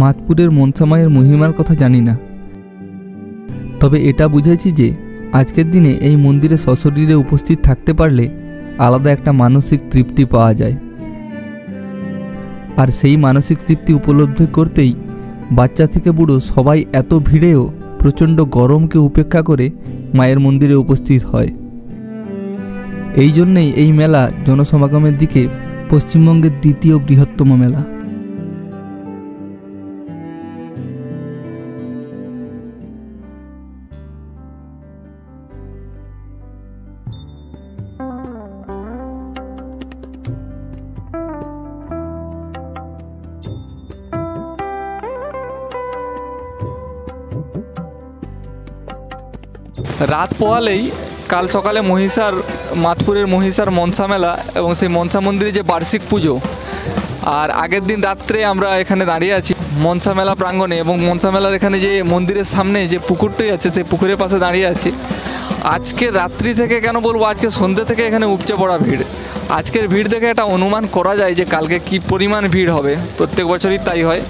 মাতপুরের মনসা মায়ের মহিমার কথা জানি না, তবে এটা বুঝেছি যে আজকের দিনে এই মন্দিরে সশরীরে উপস্থিত থাকতে পারলে আলাদা একটা মানসিক তৃপ্তি পাওয়া যায়। আর সেই মানসিক তৃপ্তি উপলব্ধি করতেই বাচ্চা থেকে বুড়ো সবাই এত ভিড়েও প্রচণ্ড গরমকে উপেক্ষা করে মায়ের মন্দিরে উপস্থিত হয়। এই জন্যেই এই মেলা জনসমাগমের দিকে পশ্চিমবঙ্গের দ্বিতীয় বৃহত্তম মেলা। রাত পোহালেই কাল সকালে মাতপুরের মহিষার মনসা মেলা এবং সেই মনসা মন্দিরে যে বার্ষিক পুজো, আর আগের দিন রাত্রে আমরা এখানে দাঁড়িয়ে আছি মনসা মেলা প্রাঙ্গণে, এবং মনসা মেলার এখানে যে মন্দিরের সামনে যে পুকুরটাই আছে সেই পুকুরের পাশে দাঁড়িয়ে আছি। আজকে রাত্রি থেকে কেন বলবো, আজকে সন্ধ্যে থেকে এখানে উপচে পড়া ভিড়। আজকের ভিড় দেখে একটা অনুমান করা যায় যে কালকে কি পরিমাণ ভিড় হবে। প্রত্যেক বছরই তাই হয়।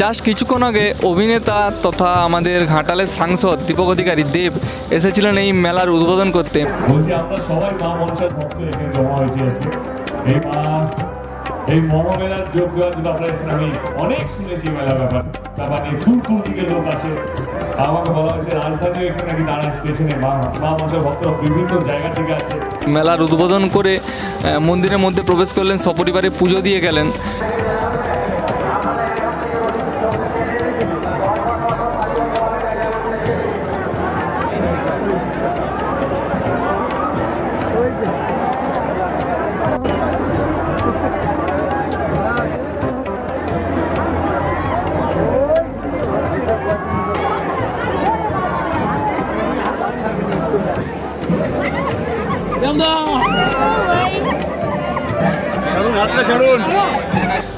জাস্ট কিছুক্ষণ আগে অভিনেতা তথা আমাদের ঘাটালের সাংসদ দীপক অধিকারী দেব এসেছিলেন এই মেলার উদ্বোধন করতে। এই মহামেলার যোগ দেওয়ার জন্য আমরা আমি অনেক শুনেছি মেলার ব্যাপার, তারপর দূর থেকে লোক আসে। আমাকে বলা হয়েছে রাজধানী এখানে নাকি দাঁড়ায় স্টেশনে মা মনসার ভক্তরা বিভিন্ন জায়গা থেকে আসে। মেলার উদ্বোধন করে মন্দিরের মধ্যে প্রবেশ করলেন, সপরিবারে পুজো দিয়ে গেলেন।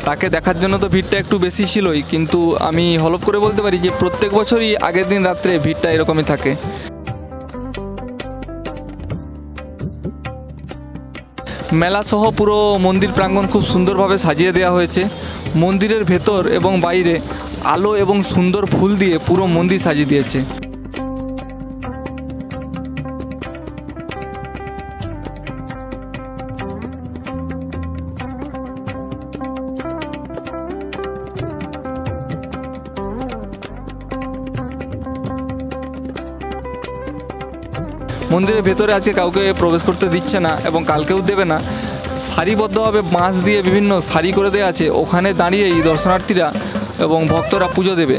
তাকে দেখার জন্য তো ভিড়টা একটু বেশি ছিলই, কিন্তু আমি হলফ করে বলতে পারি যে প্রত্যেক বছরই আগের দিন রাত্রে ভিড়টা এরকমই থাকে। মেলা সহ পুরো মন্দির প্রাঙ্গণ খুব সুন্দরভাবে সাজিয়ে দেওয়া হয়েছে। মন্দিরের ভেতর এবং বাইরে আলো এবং সুন্দর ফুল দিয়ে পুরো মন্দির সাজিয়ে দিয়েছে। মন্দিরের ভেতরে আজকে কাউকে প্রবেশ করতে দিচ্ছে না এবং কালকেও দেবে না। সারিবদ্ধভাবে বাঁশ দিয়ে বিভিন্ন সারি করে দেওয়া আছে, ওখানে দাঁড়িয়েই দর্শনার্থীরা এবং ভক্তরা পুজো দেবে।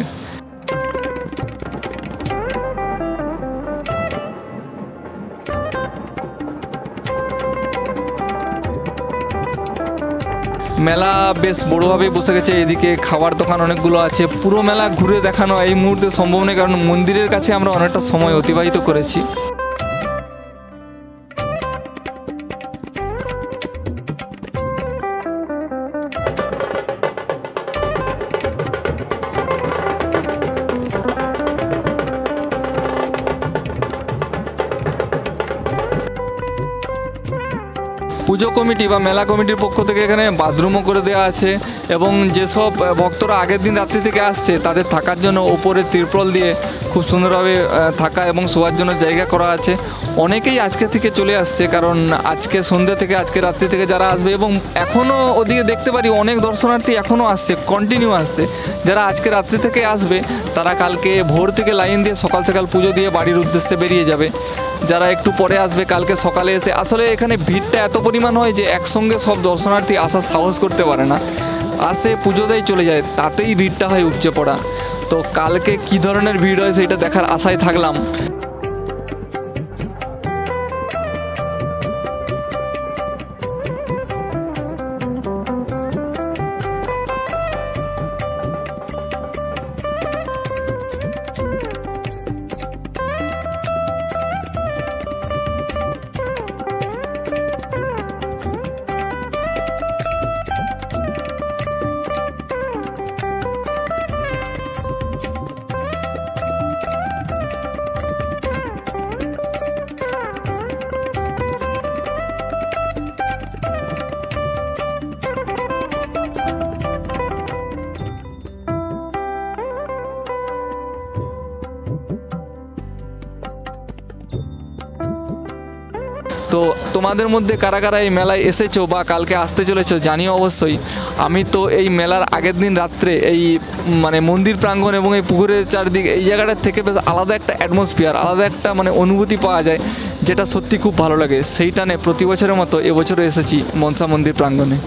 মেলা বেশ বড়োভাবেই বসে গেছে। এদিকে খাবার দোকান অনেকগুলো আছে। পুরো মেলা ঘুরে দেখানো এই মুহূর্তে সম্ভব নয়, কারণ মন্দিরের কাছে আমরা অনেকটা সময় অতিবাহিত করেছি। পুজো কমিটি বা মেলা কমিটির পক্ষ থেকে এখানে বাথরুমও করে দেওয়া আছে, এবং যেসব ভক্তরা আগের দিন রাত্রি থেকে আসছে তাদের থাকার জন্য ওপরে তিরপল দিয়ে খুব সুন্দরভাবে থাকা এবং শোয়ার জন্য জায়গা করা আছে। অনেকেই আজকে থেকে চলে আসছে, কারণ আজকে সন্ধ্যে থেকে আজকে রাত্রি থেকে যারা আসবে, এবং এখনও ওদিকে দেখতে পারি অনেক দর্শনার্থী এখনও আসছে, কন্টিনিউ আসছে। যারা আজকে রাত্রি থেকে আসবে তারা কালকে ভোর থেকে লাইন দিয়ে সকাল সকাল পুজো দিয়ে বাড়ির উদ্দেশ্যে বেরিয়ে যাবে। যারা একটু পরে আসবে কালকে সকালে এসে, আসলে এখানে ভিড়টা এত পরিমাণ হয় যে একসঙ্গে সব দর্শনার্থী আসার সাহস করতে পারে না, আসে পুজো দেয় চলে যায়, তাতেই ভিড়টা হয় উপচে পড়া। তো কালকে কী ধরনের ভিড় হয় সেটা দেখার আশায় থাকলাম। তো তোমাদের মধ্যে কারা কারা এই মেলায় এসেছো বা কালকে আসতে চলেছো জানিও অবশ্যই। আমি তো এই মেলার আগের দিন রাত্রে এই মানে মন্দির প্রাঙ্গণ এবং এই পুকুরের চারদিক এই জায়গাটার থেকে বেশ আলাদা একটা অ্যাটমসফিয়ার, আলাদা একটা মানে অনুভূতি পাওয়া যায়, যেটা সত্যি খুব ভালো লাগে। সেই টানে প্রতি বছরের মতো এবছরও এসেছি মনসা মন্দির প্রাঙ্গণে।